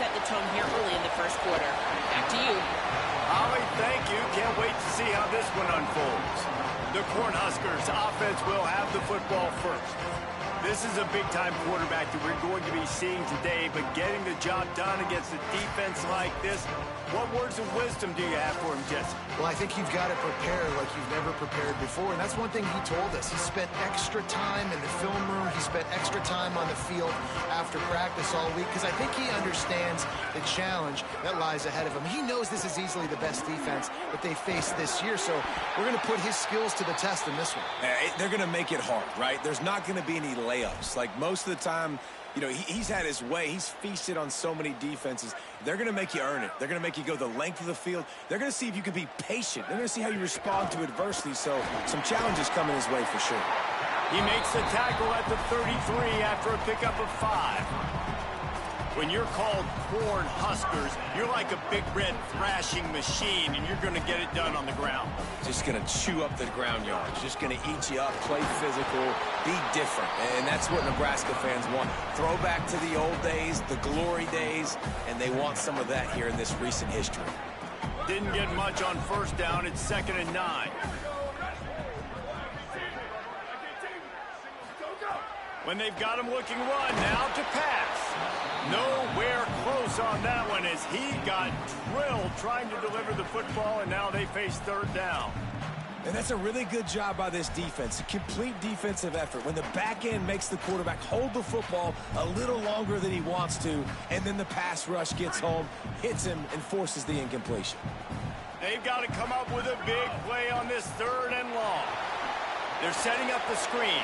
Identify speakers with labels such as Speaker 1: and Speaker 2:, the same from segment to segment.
Speaker 1: set the tone here early in the first quarter. Back to you.
Speaker 2: Holly, thank you. Can't wait to see how this one unfolds. The Cornhuskers offense will have the football first. This is a big-time quarterback that we're going to be seeing today, but getting the job done against a defense like this, what words of wisdom do you have for him, Jesse?
Speaker 3: Well, I think you've got to prepare like you've never prepared before, and that's one thing he told us. He spent extra time in the film room. He spent extra time on the field after practice all week because I think he understands the challenge that lies ahead of him. He knows this is easily the best defense that they face this year, so we're going to put his skills to the test in this one.
Speaker 4: They're going to make it hard, right? There's not going to be any layups. Like most of the time, you know, he's had his way. He's feasted on so many defenses. They're going to make you earn it. They're going to make you go the length of the field. They're going to see if you can be patient. They're going to see how you respond to adversity. So some challenges coming his way for sure.
Speaker 2: He makes the tackle at the 33 after a pickup of 5. When you're called Cornhuskers, you're like a big red thrashing machine, and you're going to get it done on the ground.
Speaker 4: Just going to chew up the ground yards. Just going to eat you up, play physical, be different. And that's what Nebraska fans want. Throw back to the old days, the glory days, and they want some of that here in this recent history.
Speaker 2: Didn't get much on first down. It's 2nd and 9. When they've got him looking run, now to pass. Nowhere close on that one as he got drilled trying to deliver the football, and now they face 3rd down.
Speaker 4: And that's a really good job by this defense, a complete defensive effort. When the back end makes the quarterback hold the football a little longer than he wants to, and then the pass rush gets home, hits him, and forces the incompletion.
Speaker 2: They've got to come up with a big play on this 3rd and long. They're setting up the screen.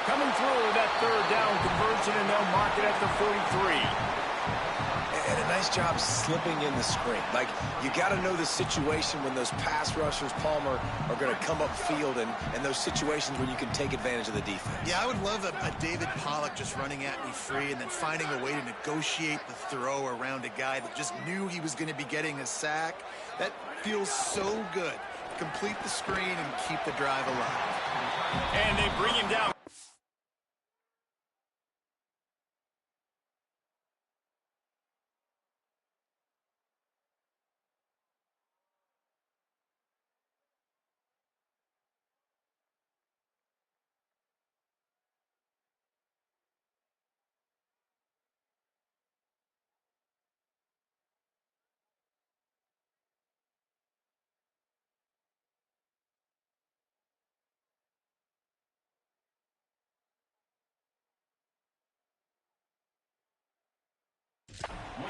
Speaker 2: Coming through that 3rd down conversion, and they'll mark it at the 43.
Speaker 4: And a nice job slipping in the screen. Like, you got to know the situation when those pass rushers, Palmer, are going to come upfield and those situations when you can take advantage of the defense.
Speaker 3: Yeah, I would love a David Pollock just running at me free and then finding a way to negotiate the throw around a guy that just knew he was going to be getting a sack. That feels so good. Complete the screen and keep the drive alive.
Speaker 2: And they bring him down.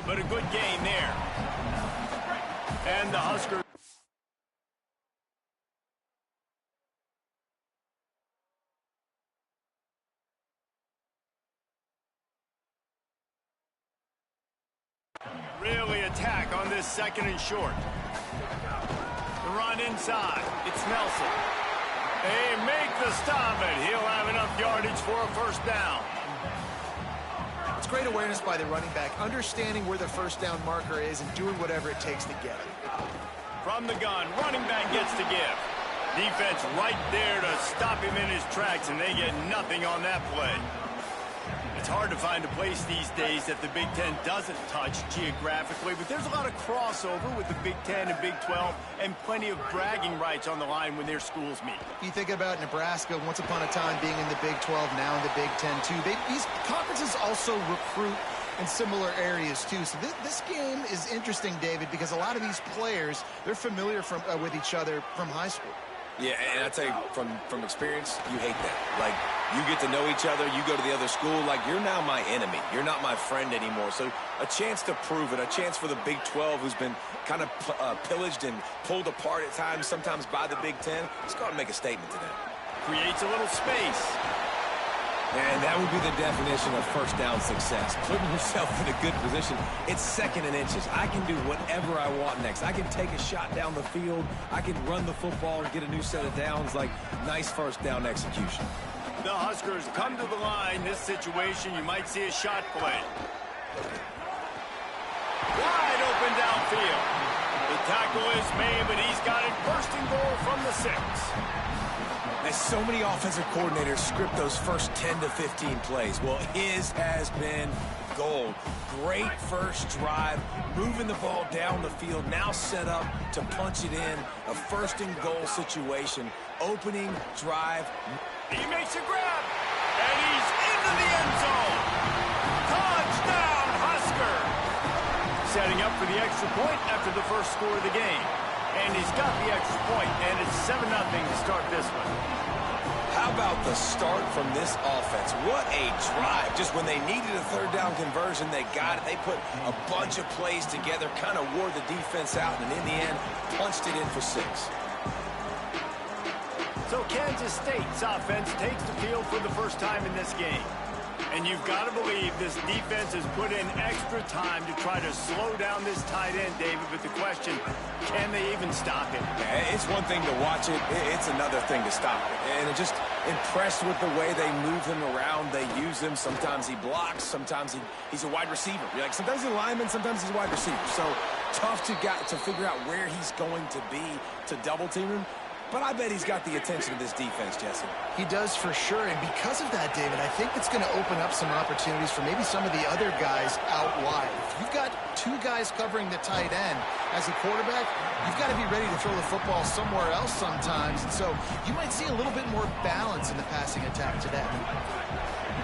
Speaker 2: But a good game there. And the Huskers. Really attack on this 2nd and short. The run inside. It's Nelson. They make the stop, and he'll have enough yardage for a 1st down.
Speaker 3: It's great awareness by the running back, understanding where the 1st down marker is and doing whatever it takes to get it.
Speaker 2: From the gun, running back gets to give. Defense right there to stop him in his tracks, and they get nothing on that play. It's hard to find a place these days that the Big Ten doesn't touch geographically, but there's a lot of crossover with the Big Ten and Big 12 and plenty of bragging rights on the line when their schools meet.
Speaker 3: You think about Nebraska once upon a time being in the Big 12, now in the Big 10 too. These conferences also recruit in similar areas too. So this game is interesting, David, because a lot of these players, they're familiar with each other from high school.
Speaker 4: Yeah, and I tell you, from experience, you hate that. Like, you get to know each other, you go to the other school, like, you're now my enemy. You're not my friend anymore. So a chance to prove it, a chance for the Big 12, who's been kind of pillaged and pulled apart at times, sometimes by the Big 10. Let's go out and make a statement today.
Speaker 2: Creates a little space.
Speaker 4: And that would be the definition of 1st down success. Putting yourself in a good position. It's 2nd and inches. I can do whatever I want next. I can take a shot down the field. I can run the football and get a new set of downs. Like, nice 1st down execution.
Speaker 2: The Huskers come to the line. This situation, you might see a shot play. Wide open downfield. The tackle is made, but he's got it 1st and goal from the 6.
Speaker 4: As so many offensive coordinators script those first 10 to 15 plays, well, his has been gold. Great first drive, moving the ball down the field, now set up to punch it in. A first and goal situation. Opening drive.
Speaker 2: He makes a grab, and he's into the end zone. Touchdown, Husker! Setting up for the extra point after the first score of the game. And he's got the extra point, and it's 7-0 to start this one.
Speaker 4: How about the start from this offense? What a drive. Just when they needed a third down conversion, they got it. They put a bunch of plays together, kind of wore the defense out, and in the end, punched it in for 6.
Speaker 2: So Kansas State's offense takes the field for the first time in this game. And you've got to believe this defense has put in extra time to try to slow down this tight end, David. But the question, can they even stop him?
Speaker 4: Yeah, it's one thing to watch it. It's another thing to stop it. And I'm just impressed with the way they move him around. They use him. Sometimes he blocks. Sometimes he's a wide receiver. You're like, sometimes he's a lineman. Sometimes he's a wide receiver. So tough to figure out where he's going to be to double team him. But I bet he's got the attention of this defense, Jesse.
Speaker 3: He does for sure, and because of that, David, I think it's going to open up some opportunities for maybe some of the other guys out wide. If you've got 2 guys covering the tight end as a quarterback, you've got to be ready to throw the football somewhere else sometimes, and so you might see a little bit more balance in the passing attack today.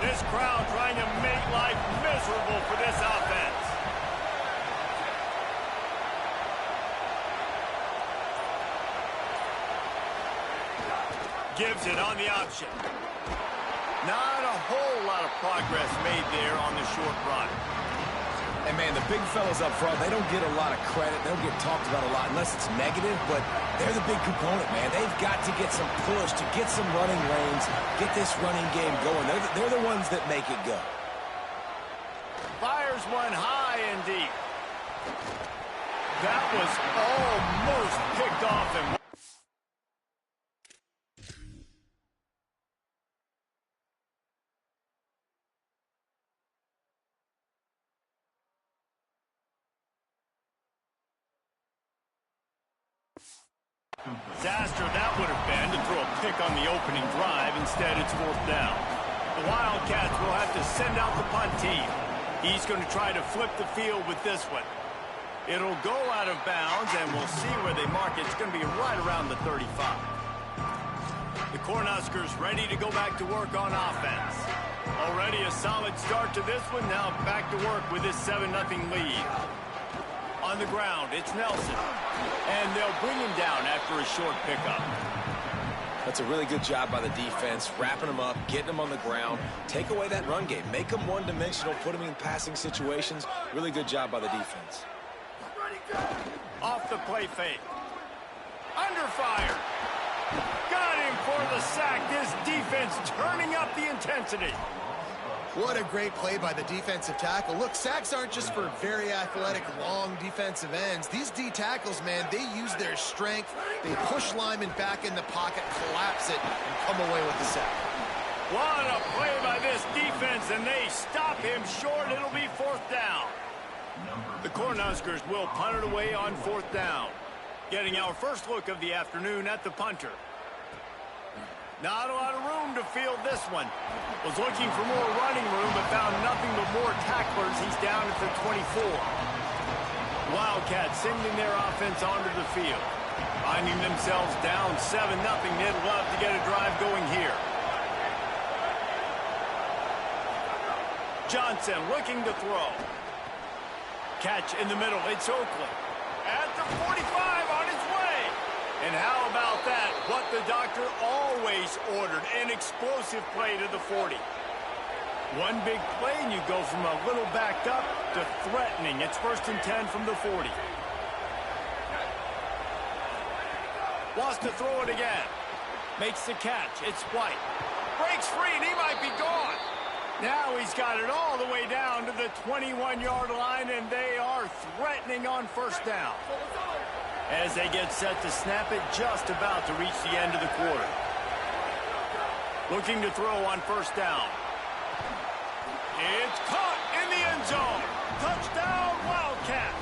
Speaker 2: This crowd trying to make life miserable for this offense. Gives it on the option. Not a whole lot of progress made there on the short run.
Speaker 4: And, man, the big fellas up front, they don't get a lot of credit. They don't get talked about a lot unless it's negative, but they're the big component, man. They've got to get some push, to get some running lanes, get this running game going. They're the ones that make it go.
Speaker 2: Fires one high and deep. That was almost picked off him. Disaster that would have been to throw a pick on the opening drive. Instead, it's 4th down. The Wildcats will have to send out the punt team. He's going to try to flip the field with this one. It'll go out of bounds, and we'll see where they mark it. It's going to be right around the 35. The Cornhuskers ready to go back to work on offense. Already a solid start to this one. Now back to work with this 7-0 lead. On the ground, it's Nelson. And they'll bring him down after a short pickup.
Speaker 4: That's a really good job by the defense, wrapping them up, getting them on the ground. Take away that run game. Make them one-dimensional, put them in passing situations. Really good job by the defense.
Speaker 2: Off the play fake. Under fire. Got him for the sack. This defense turning up the intensity.
Speaker 3: What a great play by the defensive tackle. Look, sacks aren't just for very athletic, long defensive ends. These D tackles, man, they use their strength. They push linemen back in the pocket, collapse it, and come away with the sack.
Speaker 2: What a play by this defense, and they stop him short. It'll be 4th down. The Cornhuskers will punt it away on 4th down. Getting our first look of the afternoon at the punter. Not a lot of room to field this one. Was looking for more running room, but found nothing but more tacklers. He's down at the 24. Wildcats sending their offense onto the field. Finding themselves down 7-0. They'd love to get a drive going here. Johnson looking to throw. Catch in the middle. It's Oakland. At the 45 on his way. And how about that? What the doctor always ordered, an explosive play to the 40. One big play and you go from a little backed up to threatening. It's 1st and 10 from the 40. Wants to throw it again. Makes the catch. It's White. Breaks free and he might be gone. Now he's got it all the way down to the 21-yard line, and they are threatening on 1st down. As they get set to snap it, just about to reach the end of the quarter. Looking to throw on 1st down. It's caught in the end zone. Touchdown, Wildcats.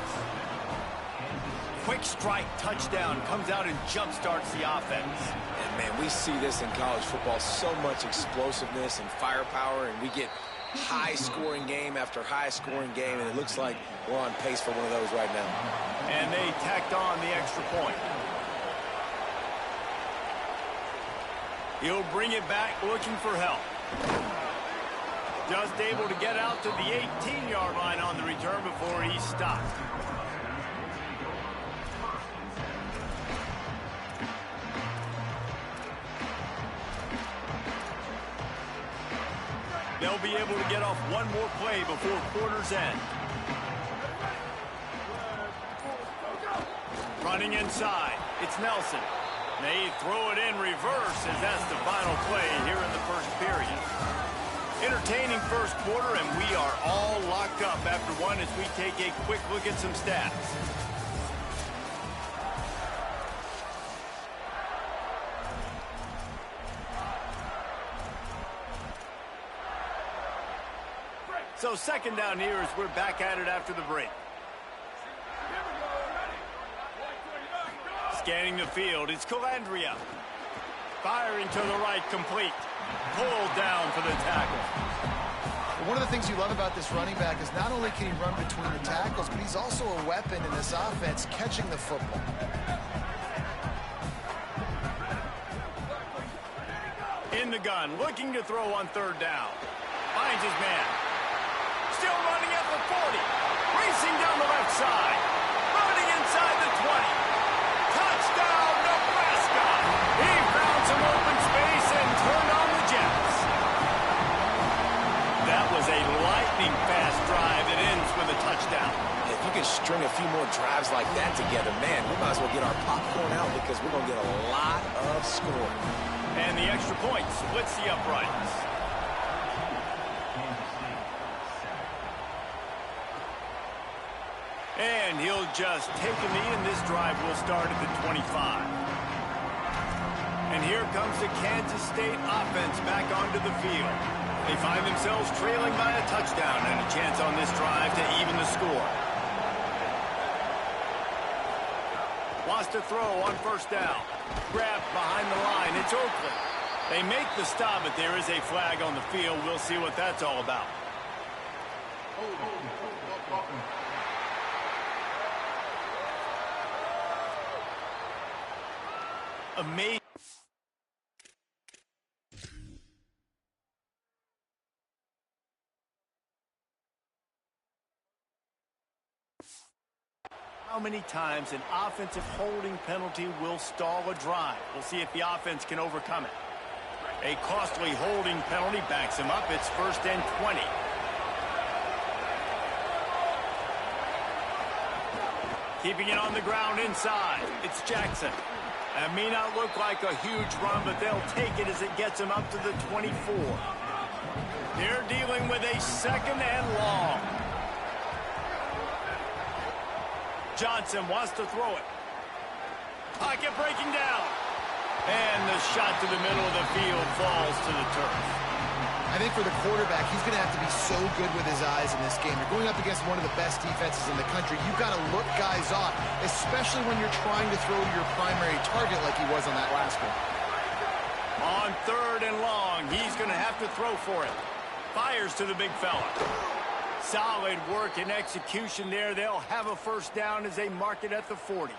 Speaker 2: Quick strike touchdown comes out and jump-starts the offense.
Speaker 4: And, man, we see this in college football, so much explosiveness and firepower, and we get high-scoring game after high-scoring game, and it looks like we're on pace for one of those right now.
Speaker 2: And they tacked on the extra point. He'll bring it back looking for help. Just able to get out to the 18-yard line on the return before he's stopped. They'll be able to get off one more play before quarter's end. Running inside, it's Nelson. They throw it in reverse as that's the final play here in the first period. Entertaining first quarter, and we are all locked up after one as we take a quick look at some stats. So second down here as we're back at it after the break. Scanning the field, it's Calandria. Firing to the right, complete. Pulled down for the tackle.
Speaker 3: One of the things you love about this running back is not only can he run between the tackles, but he's also a weapon in this offense catching the football.
Speaker 2: In the gun, looking to throw on third down. Finds his man. Still running at the 40. Racing down the left side. Running inside the 20. Touchdown, Nebraska! He found some open space and turned on the Jets. That was a lightning-fast drive that ends with a touchdown.
Speaker 4: If you can string a few more drives like that together, man, we might as well get our popcorn out because we're going to get a lot of scoring.
Speaker 2: And the extra point splits the uprights. And he'll just take a knee, and this drive will start at the 25. And here comes the Kansas State offense back onto the field. They find themselves trailing by a touchdown and a chance on this drive to even the score. Wants to throw on first down. Grabbed behind the line. It's Oakland. They make the stop, but there is a flag on the field. We'll see what that's all about. Amazing. How many times an offensive holding penalty will stall a drive? We'll see if the offense can overcome it. A costly holding penalty backs him up. It's 1st and 20. Keeping it on the ground inside. It's Jackson. That may not look like a huge run, but they'll take it as it gets them up to the 24. They're dealing with a 2nd and long. Johnson wants to throw it. Pocket breaking down. And the shot to the middle of the field falls to the turf.
Speaker 3: I think for the quarterback, he's going to have to be so good with his eyes in this game. You're going up against one of the best defenses in the country. You've got to look guys off, especially when you're trying to throw to your primary target like he was on that last one.
Speaker 2: On 3rd and long, he's going to have to throw for it. Fires to the big fella. Solid work and execution there. They'll have a first down as they mark it at the 40.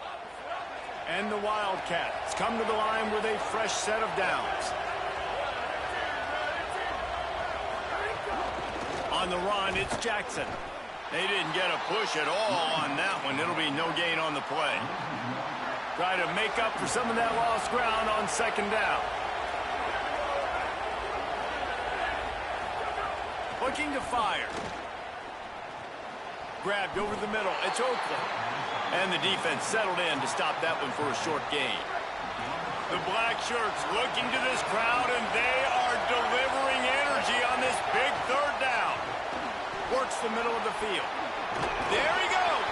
Speaker 2: And the Wildcats come to the line with a fresh set of downs. On the run, it's Jackson. They didn't get a push at all on that one. It'll be no gain on the play. Try to make up for some of that lost ground on 2nd down. Looking to fire. Grabbed over the middle. It's Oakland. And the defense settled in to stop that one for a short gain. The black shirts looking to this crowd, and they are delivering energy on this big 3rd down. Works the middle of the field. There he goes.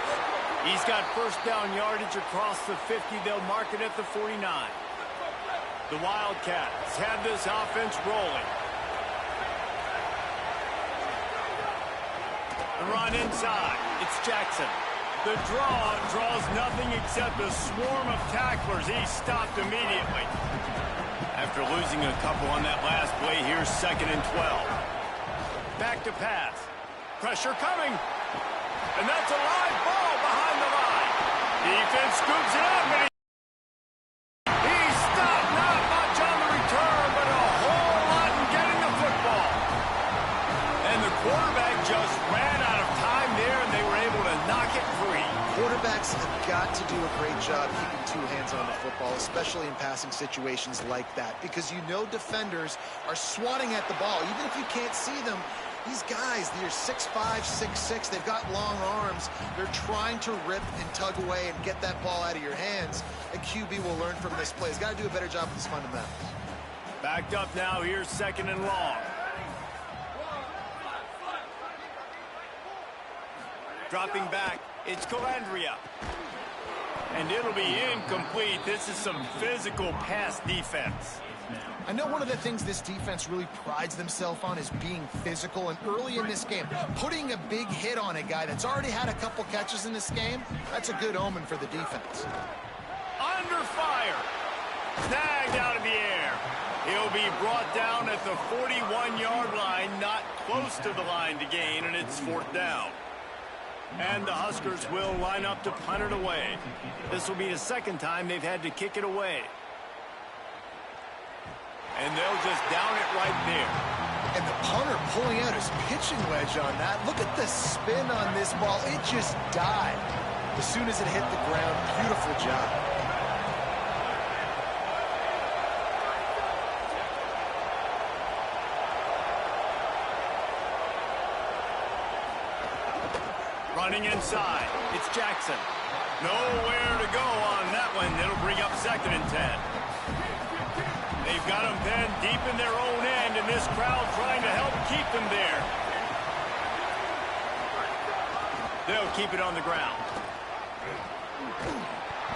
Speaker 2: He's got first down yardage across the 50. They'll mark it at the 49. The Wildcats have this offense rolling. The run inside. It's Jackson. The draw draws nothing except a swarm of tacklers. He's stopped immediately. After losing a couple on that last play, here's 2nd and 12. Back to pass. Pressure coming. And that's a live ball behind the line. Defense scoops it up, and he's stopped. Not much on the return, but a whole lot in getting the football. And the quarterback just ran out of time there, and they were able to knock it free.
Speaker 3: Quarterbacks have got to do a great job keeping two hands on the football, especially in passing situations like that, because you know defenders are swatting at the ball. Even if you can't see them, these guys, they're 6'5", 6'6", they've got long arms. They're trying to rip and tug away and get that ball out of your hands. A QB will learn from this play. He's got to do a better job with his fundamentals.
Speaker 2: Backed up now, here's 2nd and long. Dropping back, it's Calandria. And it'll be incomplete. This is some physical pass defense.
Speaker 3: I know one of the things this defense really prides themselves on is being physical, and early in this game, putting a big hit on a guy that's already had a couple catches in this game, that's a good omen for the defense.
Speaker 2: Under fire. Snagged out of the air. He'll be brought down at the 41-yard line, not close to the line to gain, and it's 4th down. And the Huskers will line up to punt it away. This will be the 2nd time they've had to kick it away. And they'll just down it right there.
Speaker 3: And the punter pulling out his pitching wedge on that. Look at the spin on this ball. It just died as soon as it hit the ground. Beautiful job.
Speaker 2: Running inside, it's Jackson. Nowhere to go on that one. It'll bring up 2nd and 10. They've got them pinned deep in their own end, and this crowd trying to help keep them there. They'll keep it on the ground.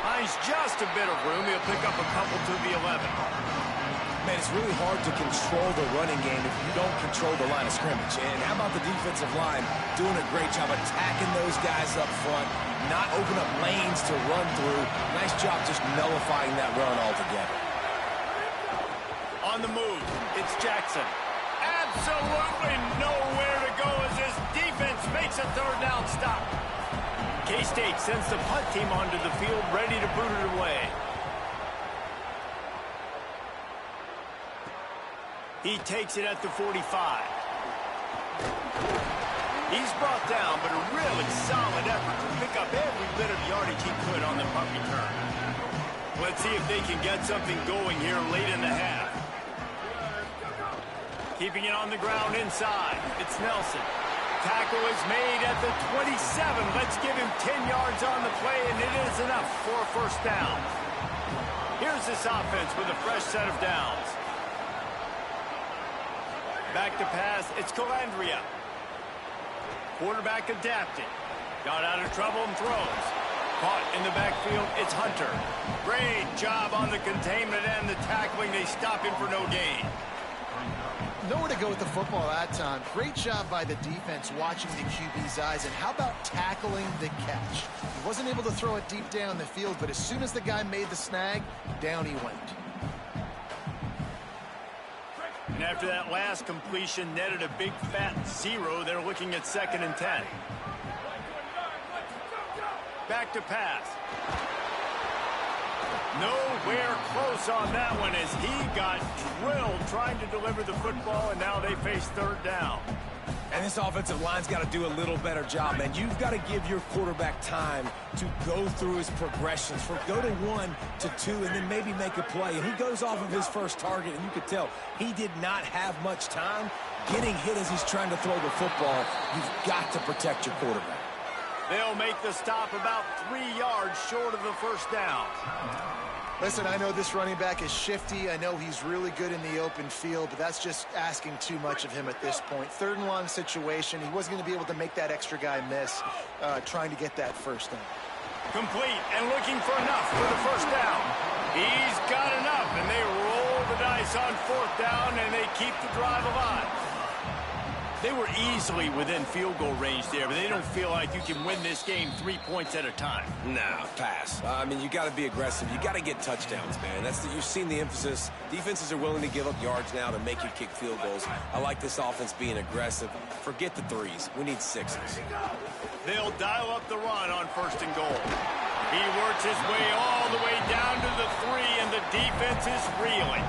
Speaker 2: Finds just a bit of room. He'll pick up a couple to the 11.
Speaker 4: Man, it's really hard to control the running game if you don't control the line of scrimmage. And how about the defensive line doing a great job attacking those guys up front, not open up lanes to run through. Nice job just nullifying that run altogether.
Speaker 2: On the move, it's Jackson. Absolutely nowhere to go as this defense makes a 3rd down stop. K-State sends the punt team onto the field, ready to boot it away. He takes it at the 45. He's brought down, but a really solid effort to pick up every bit of yardage he could on the punt return. Let's see if they can get something going here late in the half. Keeping it on the ground inside. It's Nelson. Tackle is made at the 27. Let's give him 10 yards on the play, and it is enough for a 1st down. Here's this offense with a fresh set of downs. Back to pass. It's Calandria. Quarterback adapting. Got out of trouble and throws. Caught in the backfield. It's Hunter. Great job on the containment and the tackling. They stop him for no gain.
Speaker 3: Nowhere to go with the football that time. Great job by the defense watching the QB's eyes. And how about tackling the catch? He wasn't able to throw it deep down the field, but as soon as the guy made the snag, down he went.
Speaker 2: And after that last completion netted a big fat 0, they're looking at 2nd and 10. Back to pass. Nowhere close on that one as he got drilled trying to deliver the football, and now they face 3rd down.
Speaker 4: And this offensive line's got to do a little better job, man. You've got to give your quarterback time to go through his progressions, from go to 1 to 2, and then maybe make a play. And he goes off of his first target, and you could tell he did not have much time getting hit as he's trying to throw the football. You've got to protect your quarterback.
Speaker 2: They'll make the stop about 3 yards short of the 1st down.
Speaker 3: Listen, I know this running back is shifty. I know he's really good in the open field, but that's just asking too much of him at this point. 3rd and long situation. He wasn't going to be able to make that extra guy miss trying to get that 1st down.
Speaker 2: Complete and looking for enough for the 1st down. He's got enough, and they roll the dice on 4th down, and they keep the drive alive. They were easily within field goal range there, but they don't feel like you can win this game 3 points at a time.
Speaker 4: Nah, pass. I mean, you got to be aggressive. You got to get touchdowns, man. You've seen the emphasis. Defenses are willing to give up yards now to make you kick field goals. I like this offense being aggressive. Forget the threes. We need sixes.
Speaker 2: They'll dial up the run on 1st and goal. He works his way all the way down to the 3, and the defense is reeling.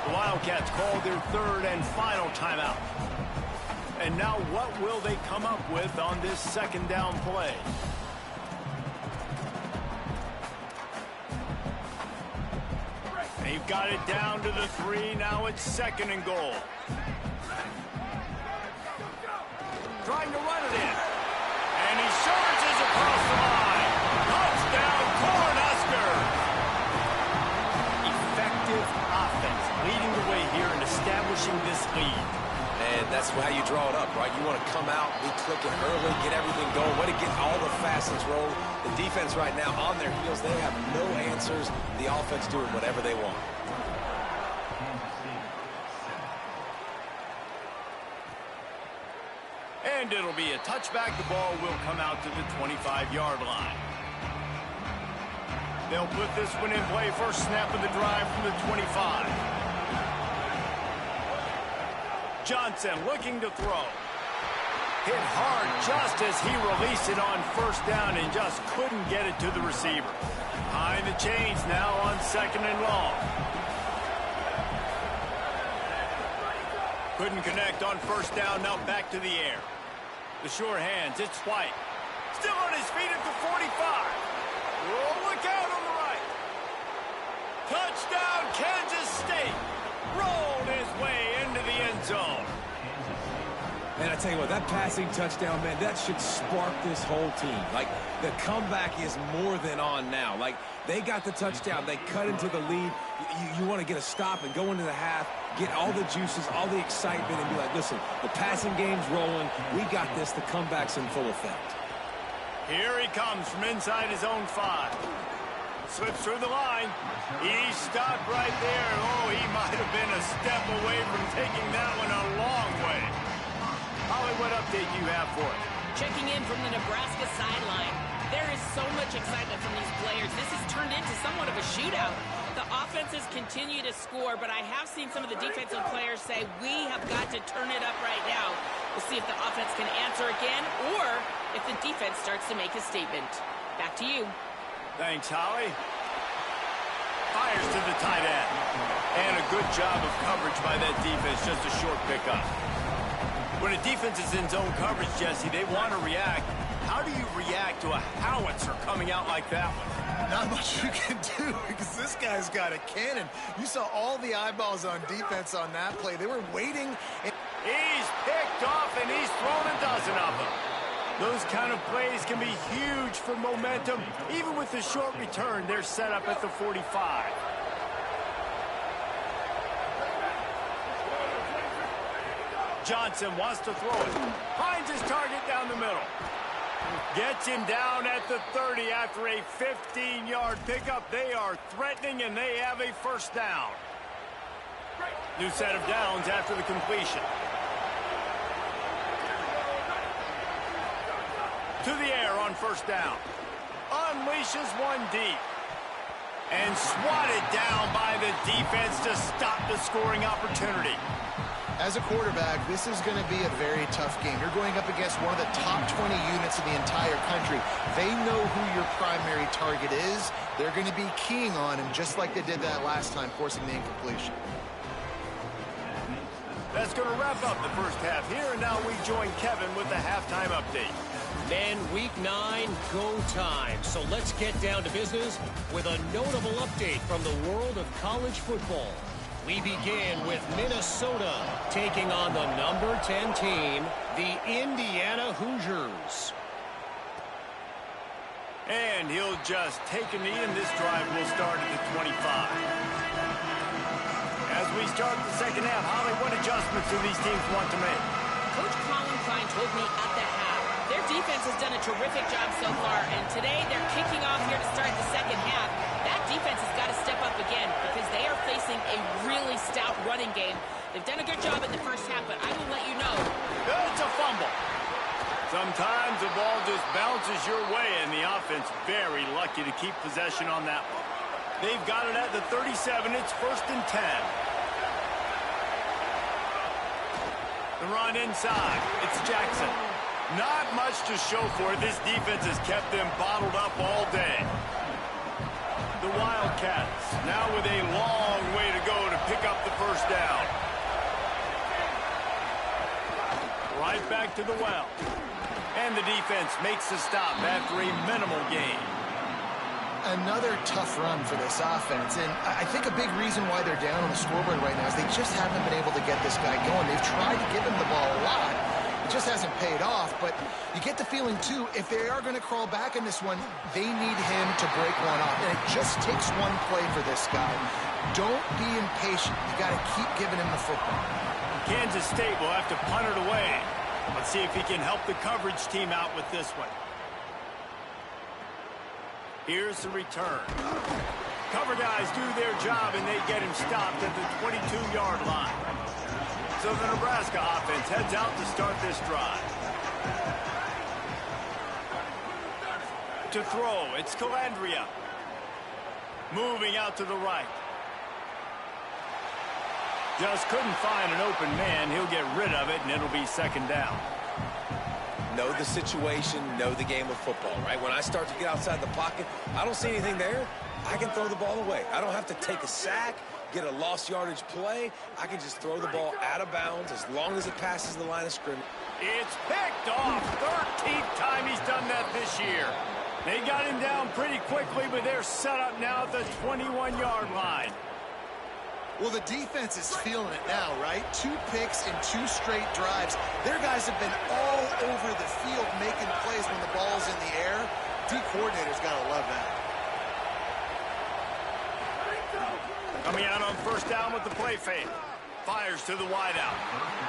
Speaker 2: The Wildcats called their 3rd and final timeout. And now what will they come up with on this 2nd down play? They've got it down to the 3. Now it's 2nd and goal. Trying to run it in. And he surges across the line. Touchdown, Cornhuskers! Effective offense leading the way here and establishing this lead.
Speaker 4: And that's how you draw it up, right? You want to come out, be clicking early, get everything going, way to get all the facets rolling. The defense right now on their heels, they have no answers. The offense doing whatever they want.
Speaker 2: And it'll be a touchback. The ball will come out to the 25-yard line. They'll put this one in play. First snap of the drive from the 25. Johnson looking to throw. Hit hard just as he released it on 1st down and just couldn't get it to the receiver. Behind the chains now on 2nd and long. Couldn't connect on 1st down, now back to the air. The sure hands, it's White. Still on his feet at the 45. Oh, look out on the right. Touchdown, Kansas State. Rolled his way into the end zone.
Speaker 4: Man, I tell you what, that passing touchdown, man, that should spark this whole team. Like, the comeback is more than on now. Like, they got the touchdown. They cut into the lead. You want to get a stop and go into the half, get all the juices, all the excitement, and be like, listen, the passing game's rolling. We got this. The comeback's in full effect.
Speaker 2: Here he comes from inside his own 5. Slips through the line. He stopped right there. Oh, he might have been a step away from taking that one a long way. Holly, what update you have for it?
Speaker 1: Checking in from the Nebraska sideline. There is so much excitement from these players. This has turned into somewhat of a shootout. The offenses continue to score, but I have seen some of the defensive players say, we have got to turn it up right now. We'll see if the offense can answer again or if the defense starts to make a statement. Back to you.
Speaker 2: Thanks, Holly. Fires to the tight end. And a good job of coverage by that defense, just a short pickup. When a defense is in zone coverage, Jesse, they want to react. How do you react to a howitzer coming out like that one?
Speaker 3: Not much you can do because this guy's got a cannon. You saw all the eyeballs on defense on that play. They were waiting.
Speaker 2: He's picked off and he's thrown a dozen of them. Those kind of plays can be huge for momentum. Even with the short return, they're set up at the 45. Johnson wants to throw it. Finds his target down the middle. Gets him down at the 30 after a 15-yard pickup. They are threatening, and they have a 1st down. New set of downs after the completion. To the air on 1st down. Unleashes one deep. And swatted down by the defense to stop the scoring opportunity.
Speaker 3: As a quarterback, this is going to be a very tough game. You're going up against one of the top 20 units in the entire country. They know who your primary target is. They're going to be keying on him just like they did that last time, forcing the incompletion.
Speaker 2: That's going to wrap up the first half here, and now we join Kevin with the halftime update.
Speaker 5: Men, week 9, go time. So let's get down to business with a notable update from the world of college football. We begin with Minnesota taking on the number 10 team, the Indiana Hoosiers.
Speaker 2: And he'll just take a knee, and this drive will start at the 25. As we start the second half, Holly, what adjustments do these teams want to make?
Speaker 1: Coach Colin Klein told me at the half, their defense has done a terrific job so far, and today they're kicking off here to start the second half. That defense has got to step up again because they are facing a really stout running game. They've done a good job in the first half, but I will let you know.
Speaker 2: It's a fumble. Sometimes the ball just bounces your way, and the offense very lucky to keep possession on that one. They've got it at the 37. It's 1st and 10. The run inside. It's Jackson. Not much to show for it. This defense has kept them bottled up all day. The Wildcats now with a long way to go to pick up the first down. Right back to the well. And the defense makes the stop after a minimal gain.
Speaker 3: Another tough run for this offense, and I think a big reason why they're down on the scoreboard right now is they just haven't been able to get this guy going. They've tried to give him the ball a lot. It just hasn't paid off, but you get the feeling, too, if they are going to crawl back in this one, they need him to break one off, and it just takes one play for this guy. Don't be impatient. You got to keep giving him the football.
Speaker 2: Kansas State will have to punt it away. Let's see if he can help the coverage team out with this one. Here's the return. Cover guys do their job, and they get him stopped at the 22-yard line. So the Nebraska offense heads out to start this drive. To throw, it's Calandria. Moving out to the right. Just couldn't find an open man. He'll get rid of it, and it'll be 2nd down.
Speaker 4: Know the situation, know the game of football, right? When I start to get outside the pocket, I don't see anything there, I can throw the ball away. I don't have to take a sack, get a lost yardage play. I can just throw the ball out of bounds as long as it passes the line of scrimmage.
Speaker 2: It's picked off. 13th time he's done that this year. They got him down pretty quickly, but they're set up now at the 21-yard line.
Speaker 3: Well, the defense is feeling it now, right? 2 picks in 2 straight drives. Their guys have been all over the field making plays when the ball's in the air. D-coordinator's got to love that.
Speaker 2: Coming out on 1st down with the play fake. Fires to the wideout.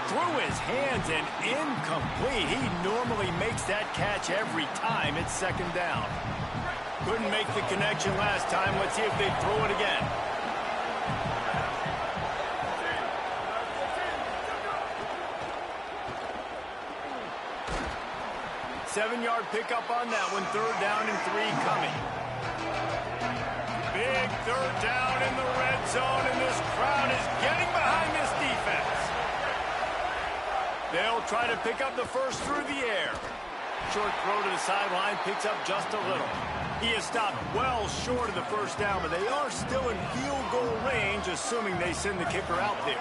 Speaker 2: Through his hands and incomplete. He normally makes that catch every time. It's 2nd down. Couldn't make the connection last time. Let's see if they throw it again. Seven-yard pickup on that one. 3rd down and 3 coming. Big 3rd down in the red zone, and this crowd is getting behind this defense. They'll try to pick up the first through the air. Short throw to the sideline, picks up just a little. He is stopped well short of the 1st down, but they are still in field goal range, assuming they send the kicker out there.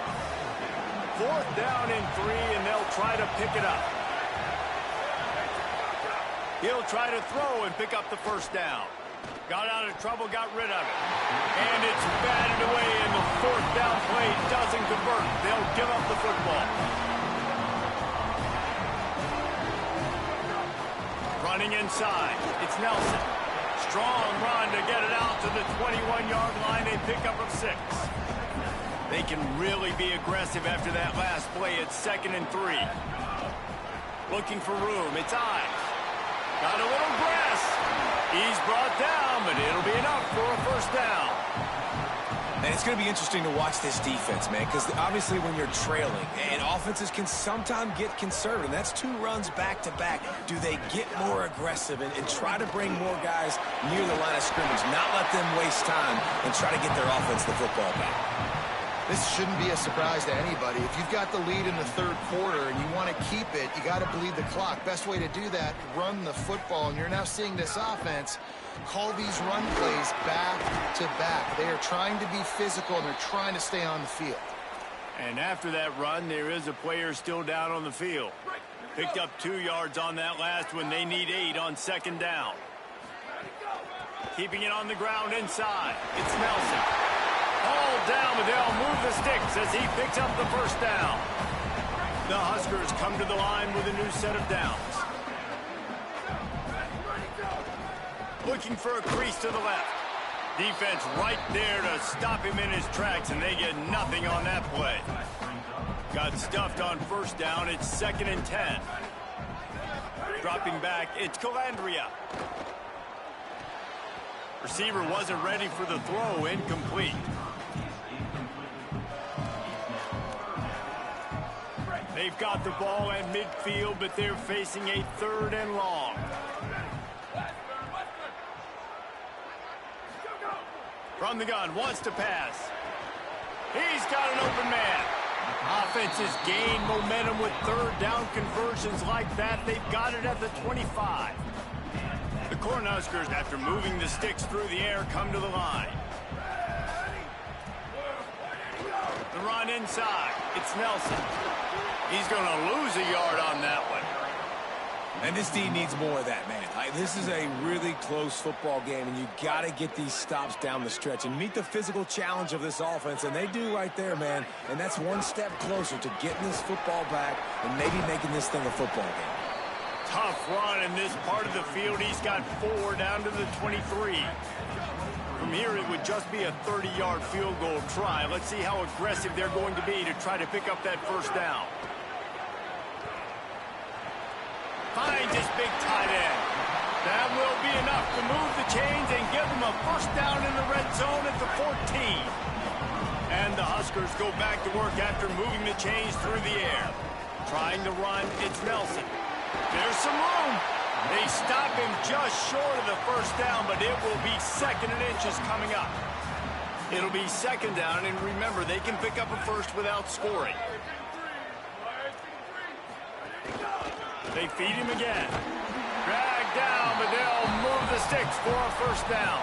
Speaker 2: 4th down and 3, and they'll try to pick it up. He'll try to throw and pick up the 1st down. Got out of trouble, got rid of it. And it's batted away, and the 4th down play doesn't convert. They'll give up the football. Running inside, it's Nelson. Strong run to get it out to the 21-yard line. They pick up of 6. They can really be aggressive after that last play. It's 2nd and 3. Looking for room, it's Ives. Got a little grass. He's brought down, but it'll be enough for a 1st down.
Speaker 4: And it's going to be interesting to watch this defense, man, because obviously when you're trailing, and offenses can sometimes get conservative, and that's 2 runs back-to-back. Do they get more aggressive and try to bring more guys near the line of scrimmage, not let them waste time, and try to get their offense the football back?
Speaker 3: This shouldn't be a surprise to anybody. If you've got the lead in the 3rd quarter and you want to keep it, you got to bleed the clock. Best way to do that, run the football. And you're now seeing this offense call these run plays back to back. They are trying to be physical, and they're trying to stay on the field.
Speaker 2: And after that run, there is a player still down on the field. Picked up 2 yards on that last one. They need 8 on 2nd down. Keeping it on the ground inside. It's Nelson. All down, but they'll move the sticks as he picks up the 1st down. The Huskers come to the line with a new set of downs. Looking for a crease to the left. Defense right there to stop him in his tracks, and they get nothing on that play. Got stuffed on 1st down. It's 2nd and 10. Dropping back, it's Calandria. Receiver wasn't ready for the throw, incomplete. They've got the ball at midfield, but they're facing a 3rd and long. From the gun, wants to pass. He's got an open man. Offenses gain momentum with 3rd down conversions like that. They've got it at the 25. The Cornhuskers, after moving the sticks through the air, come to the line. The run inside. It's Nelson. He's going to lose a yard on that one.
Speaker 4: And this team needs more of that, man. This is a really close football game, and you got to get these stops down the stretch and meet the physical challenge of this offense, and they do right there, man. And that's one step closer to getting this football back and maybe making this thing a football game.
Speaker 2: Tough run in this part of the field. He's got 4 down to the 23. From here, it would just be a 30-yard field goal try. Let's see how aggressive they're going to be to try to pick up that 1st down. Finds his big tight end. That will be enough to move the chains and give them a 1st down in the red zone at the 14. And the Huskers go back to work after moving the chains through the air. Trying to run, it's Nelson. There's some room. They stop him just short of the 1st down, but it will be 2nd and inches coming up. It'll be 2nd down, and remember, they can pick up a 1st without scoring. They feed him again. Drag down, but they'll move the sticks for a 1st down.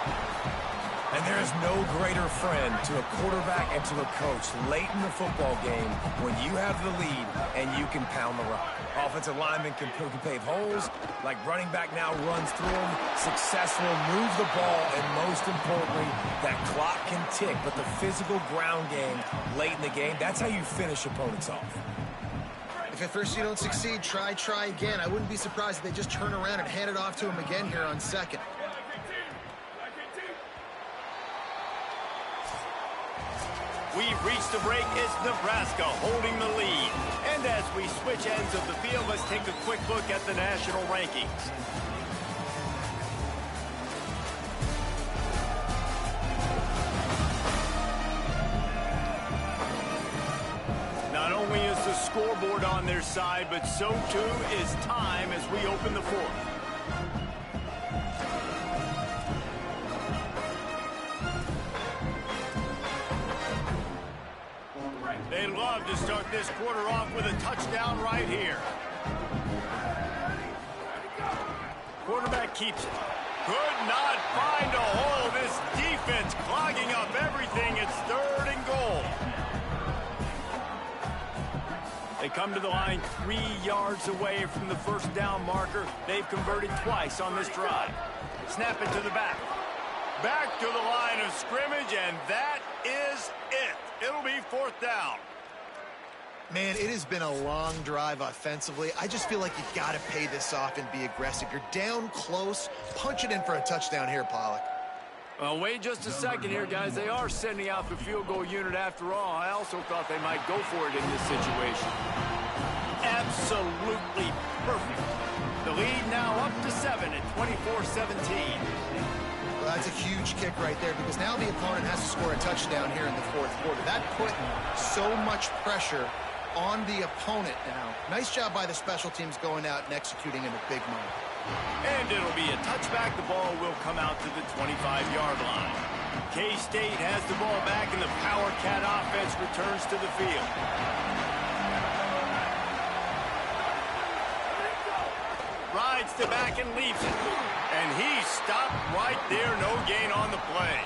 Speaker 4: And there is no greater friend to a quarterback and to a coach late in the football game when you have the lead and you can pound the rock. Offensive linemen can pave holes, like running back now runs through them, successful, moves the ball, and most importantly, that clock can tick. But the physical ground game late in the game, that's how you finish opponents off.
Speaker 3: If at first you don't succeed, try again. I wouldn't be surprised if they just turn around and hand it off to him again here on 2nd.
Speaker 2: We've reached the break. It's Nebraska holding the lead. And as we switch ends of the field, let's take a quick look at the national rankings. Not only is the scoreboard on their side, but so too is time as we open the 4th. They'd love to start this quarter off with a touchdown right here. Quarterback keeps it. Could not find a hole. This defense clogging up everything. It's 3rd and goal. They come to the line 3 yards away from the 1st down marker. They've converted twice on this drive. Snap it to the back. Back to the line of scrimmage, and that is it. It'll be 4th down.
Speaker 3: Man, it has been a long drive offensively. I just feel like you got to pay this off and be aggressive. You're down close. Punch it in for a touchdown here, Pollock.
Speaker 2: Well, wait just a second here, guys. They are sending out the field goal unit after all. I also thought they might go for it in this situation. Absolutely perfect. The lead now up to 7 at 24-17.
Speaker 3: Well, that's a huge kick right there because now the opponent has to score a touchdown here in the 4th quarter. That put so much pressure on the opponent now. Nice job by the special teams going out and executing in a big moment.
Speaker 2: And it'll be a touchback. The ball will come out to the 25-yard line. K-State has the ball back, and the Power Cat offense returns to the field. Rides to back and leaves it. And he stopped right there. No gain on the play.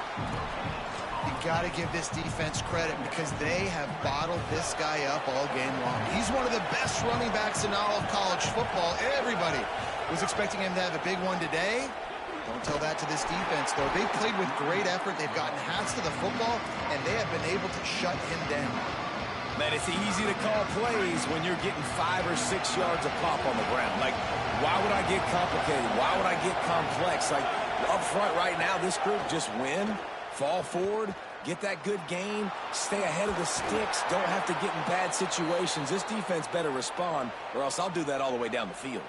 Speaker 3: You got to give this defense credit because they have bottled this guy up all game long. He's one of the best running backs in all of college football. Everybody was expecting him to have a big one today. Don't tell that to this defense, though. They played with great effort. They've gotten hats to the football, and they have been able to shut him down.
Speaker 4: Man, it's easy to call plays when you're getting 5 or 6 yards of pop on the ground. Like, why would I get complicated? Why would I get complex? Like, up front right now, this group just win, fall forward, get that good gain, stay ahead of the sticks, don't have to get in bad situations. This defense better respond, or else I'll do that all the way down the field.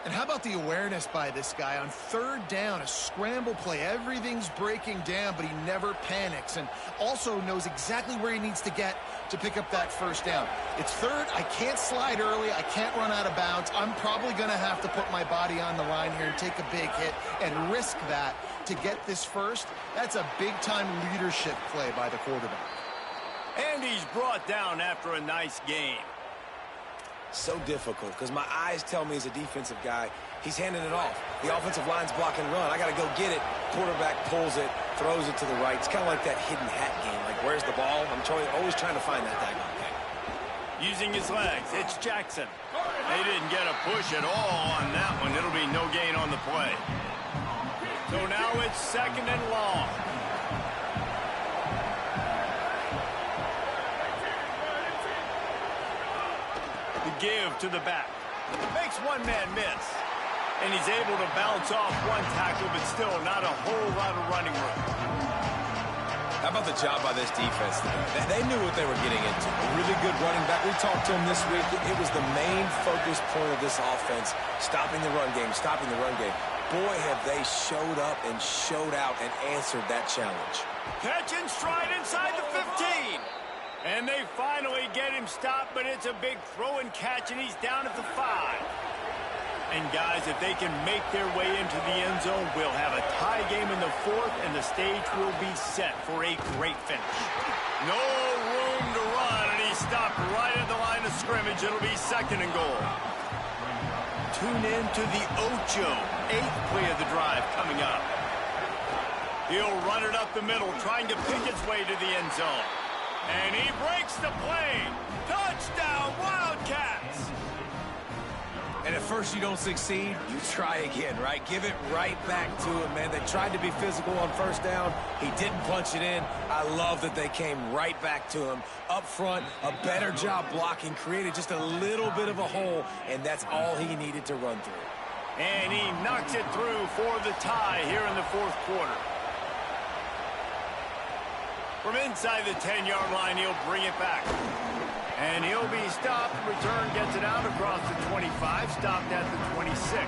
Speaker 3: And how about the awareness by this guy on third down, a scramble play. Everything's breaking down, but he never panics and also knows exactly where he needs to get to pick up that first down. It's third. I can't slide early. I can't run out of bounds. I'm probably going to have to put my body on the line here and take a big hit and risk that to get this first. That's a big-time leadership play by the quarterback.
Speaker 2: And he's brought down after a nice game.
Speaker 4: So difficult because my eyes tell me as a defensive guy, he's handing it off. The offensive line's blocking run. I got to go get it. Quarterback pulls it, throws it to the right. It's kind of like that hidden hat game. Like, where's the ball? I'm always trying to find that daggone thing.
Speaker 2: Using his legs, it's Jackson. They didn't get a push at all on that one. It'll be no gain on the play. So now it's 2nd and long. Give to the back. Makes one man miss. And he's able to bounce off one tackle, but still not a whole lot of running room.
Speaker 4: How about the job by this defense today? They knew what they were getting into. A really good running back. We talked to him this week. It was the main focus point of this offense, stopping the run game, stopping the run game. Boy, have they showed up and showed out and answered that challenge.
Speaker 2: Catch and stride inside the 15. And they finally get him stopped, but it's a big throw and catch, and he's down at the 5. And, guys, if they can make their way into the end zone, we'll have a tie game in the 4th, and the stage will be set for a great finish. No room to run, and he stopped right at the line of scrimmage. It'll be 2nd and goal. Tune in to the Ocho, 8th play of the drive coming up. He'll run it up the middle, trying to pick his way to the end zone. And he breaks the play. Touchdown, Wildcats!
Speaker 4: And at first you don't succeed, you try again, right? Give it right back to him, man. They tried to be physical on first down. He didn't punch it in. I love that they came right back to him. Up front, a better job blocking, created just a little bit of a hole, and that's all he needed to run through.
Speaker 2: And he knocks it through for the tie here in the 4th quarter. From inside the 10-yard line, he'll bring it back. And he'll be stopped. Return gets it out across the 25, stopped at the 26.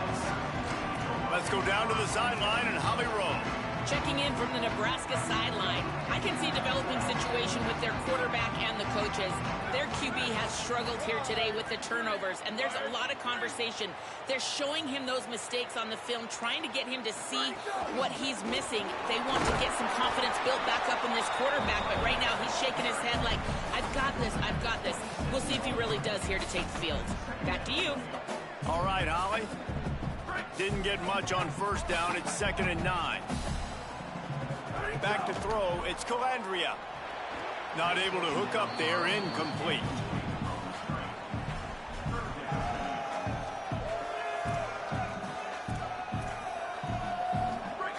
Speaker 2: Let's go down to the sideline and Holly Rowe.
Speaker 1: Checking in from the Nebraska sideline, I can see a developing situation with their quarterback and the coaches. Their QB has struggled here today with the turnovers, and there's a lot of conversation. They're showing him those mistakes on the film, trying to get him to see what he's missing. They want to get some confidence built back up in this quarterback, but right now he's shaking his head like, I've got this, I've got this. We'll see if he really does here to take the field. Back to you.
Speaker 2: All right, Holly. Didn't get much on first down. It's 2nd and 9. Back to throw, it's Calandria. Not able to hook up there, incomplete.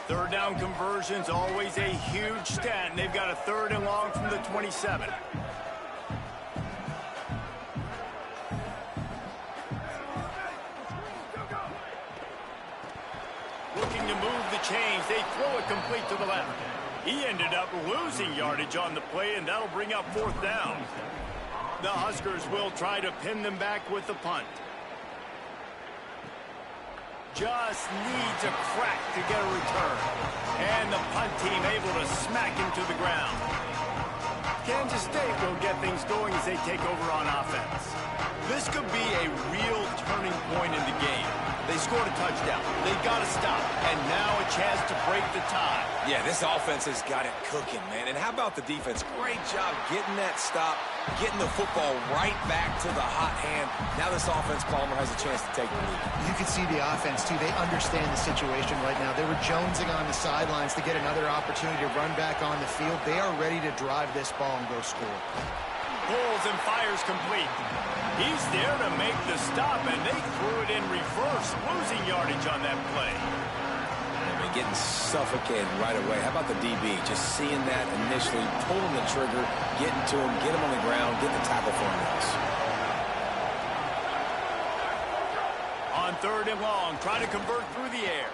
Speaker 2: Third down conversions, always a huge stat, and they've got a 3rd and long from the 27. Looking to move the chains, they throw it complete to the left. He ended up losing yardage on the play, and that'll bring up 4th down. The Huskers will try to pin them back with the punt. Just needs a crack to get a return. And the punt team able to smack him to the ground. Kansas State will get things going as they take over on offense. This could be a real turning point in the game. They scored a touchdown. They got to stop. And now a chance to break the tie.
Speaker 4: Yeah, this offense has got it cooking, man. And how about the defense? Great job getting that stop, getting the football right back to the hot hand. Now this offense, Palmer, has a chance to take the lead.
Speaker 3: You can see the offense, too. They understand the situation right now. They were jonesing on the sidelines to get another opportunity to run back on the field. They are ready to drive this ball and go score.
Speaker 2: Pulls and fires complete. He's there to make the stop, and they threw it in reverse, losing yardage on that play.
Speaker 4: They're getting suffocated right away. How about the DB? Just seeing that initially, pulling the trigger, getting to him, get him on the ground, get the tackle for him.
Speaker 2: On 3rd and long, trying to convert through the air.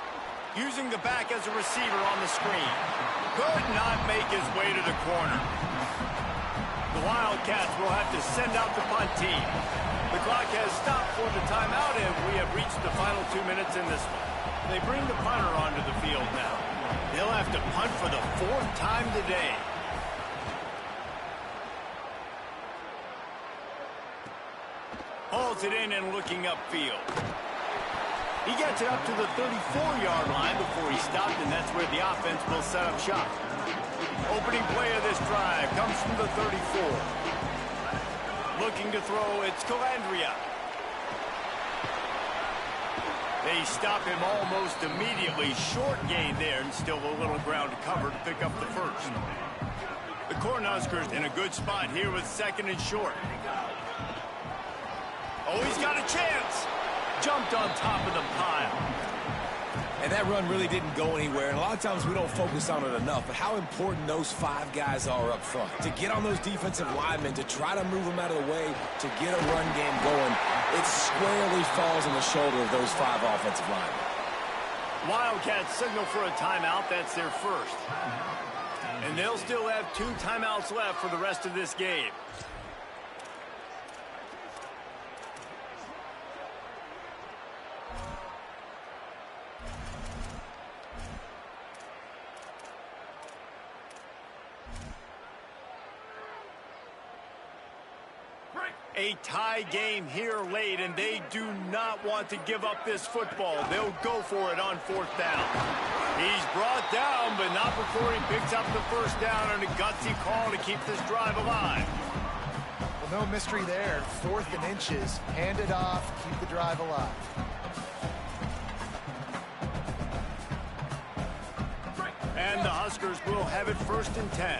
Speaker 2: Using the back as a receiver on the screen. Could not make his way to the corner. The Wildcats will have to send out the punt team. The clock has stopped for the timeout, and we have reached the final 2 minutes in this one. They bring the punter onto the field now. They'll have to punt for the 4th time today. Hauls it in and looking upfield. He gets it up to the 34-yard line before he stopped, and that's where the offense will set up shop. Opening play of this drive comes from the 34. Looking to throw, it's Calandria. They stop him almost immediately. Short gain there, and still a little ground to cover to pick up the first. The Cornhuskers in a good spot here with 2nd and short. Oh, he's got a chance. Jumped on top of the pile.
Speaker 4: And that run really didn't go anywhere, and a lot of times we don't focus on it enough, but how important those 5 guys are up front. To get on those defensive linemen, to try to move them out of the way, to get a run game going, it squarely falls on the shoulder of those 5 offensive linemen.
Speaker 2: Wildcats signal for a timeout. That's their first. And they'll still have 2 timeouts left for the rest of this game. A tie game here late, and they do not want to give up this football. They'll go for it on 4th down. He's brought down, but not before he picks up the first down on a gutsy call to keep this drive alive.
Speaker 3: Well, no mystery there. 4th and inches. Hand it off, keep the drive alive.
Speaker 2: And the Huskers will have it 1st and 10.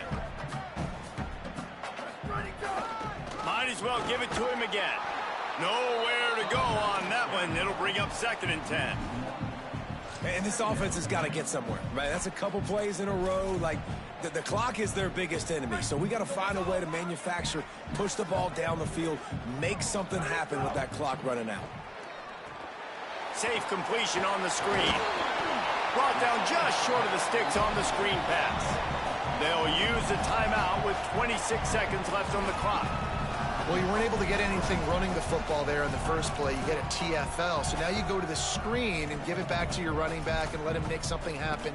Speaker 2: Might as well give it to him again. Nowhere to go on that one. It'll bring up 2nd and 10.
Speaker 4: And this offense has got to get somewhere, right? That's a couple plays in a row. Like, the clock is their biggest enemy. So we got to find a way to manufacture, push the ball down the field, make something happen with that clock running out.
Speaker 2: Safe completion on the screen. Brought down just short of the sticks on the screen pass. They'll use a timeout with 26 seconds left on the clock.
Speaker 3: Well, you weren't able to get anything running the football there in the first play. You get a TFL. So now you go to the screen and give it back to your running back and let him make something happen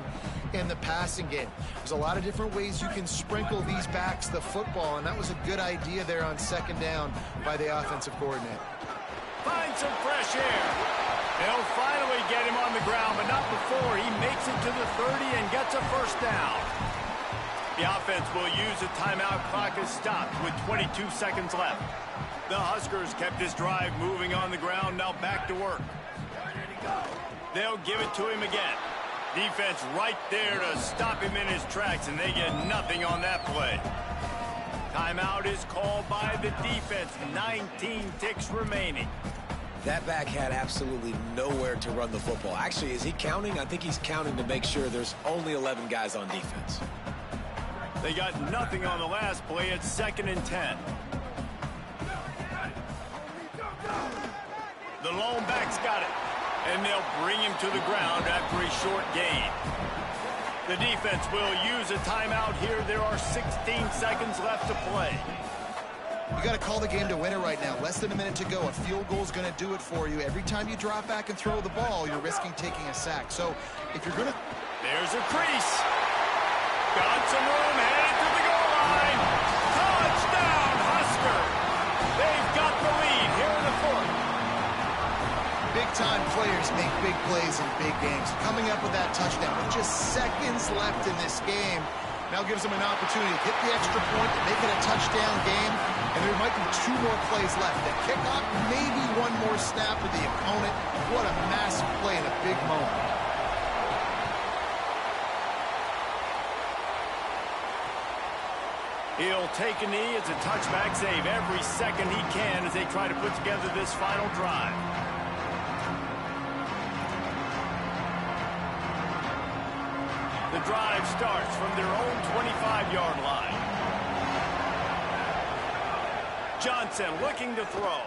Speaker 3: in the passing game. There's a lot of different ways you can sprinkle these backs the football, and that was a good idea there on 2nd down by the offensive coordinator.
Speaker 2: Find some fresh air. They'll finally get him on the ground, but not before he makes it to the 30 and gets a first down. The offense will use a timeout. Clock is stopped with 22 seconds left. The Huskers kept this drive moving on the ground. Now back to work. They'll give it to him again. Defense right there to stop him in his tracks, and they get nothing on that play. Timeout is called by the defense. 19 ticks remaining.
Speaker 4: That back had absolutely nowhere to run the football. Actually, is he counting? I think he's counting to make sure there's only 11 guys on defense.
Speaker 2: They got nothing on the last play. It's 2nd and 10. The lone back's got it, and they'll bring him to the ground after a short gain. The defense will use a timeout here. There are 16 seconds left to play.
Speaker 3: You got to call the game to win it right now. Less than a minute to go. A field goal is going to do it for you. Every time you drop back and throw the ball, you're risking taking a sack. So if you're going to...
Speaker 2: There's a crease. Got some room, headed to the goal line. Touchdown, Husker. They've got the lead here in the 4th.
Speaker 3: Big-time players make big plays in big games. Coming up with that touchdown with just seconds left in this game now gives them an opportunity to hit the extra point, to make it a touchdown game, and there might be 2 more plays left. The kickoff, maybe 1 more snap with the opponent. What a massive play in a big moment.
Speaker 2: He'll take a knee. It's a touchback save every second he can as they try to put together this final drive. The drive starts from their own 25-yard line. Johnson looking to throw.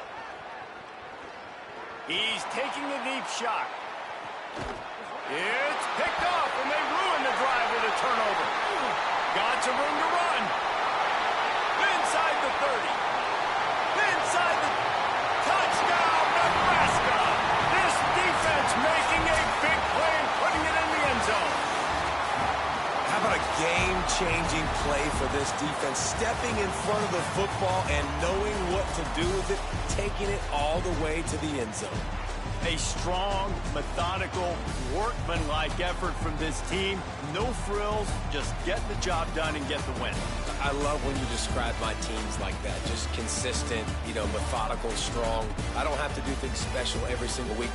Speaker 2: He's taking a deep shot. It's picked off, and they ruin the drive with a turnover. Got some room to run. Inside the 30. Inside the...
Speaker 4: game-changing play for this defense. Stepping in front of the football and knowing what to do with it, taking it all the way to the end zone.
Speaker 2: A strong, methodical, workmanlike effort from this team. No frills, just get the job done and get the win.
Speaker 4: I love when you describe my teams like that. Just consistent, methodical, strong. I don't have to do things special every single week.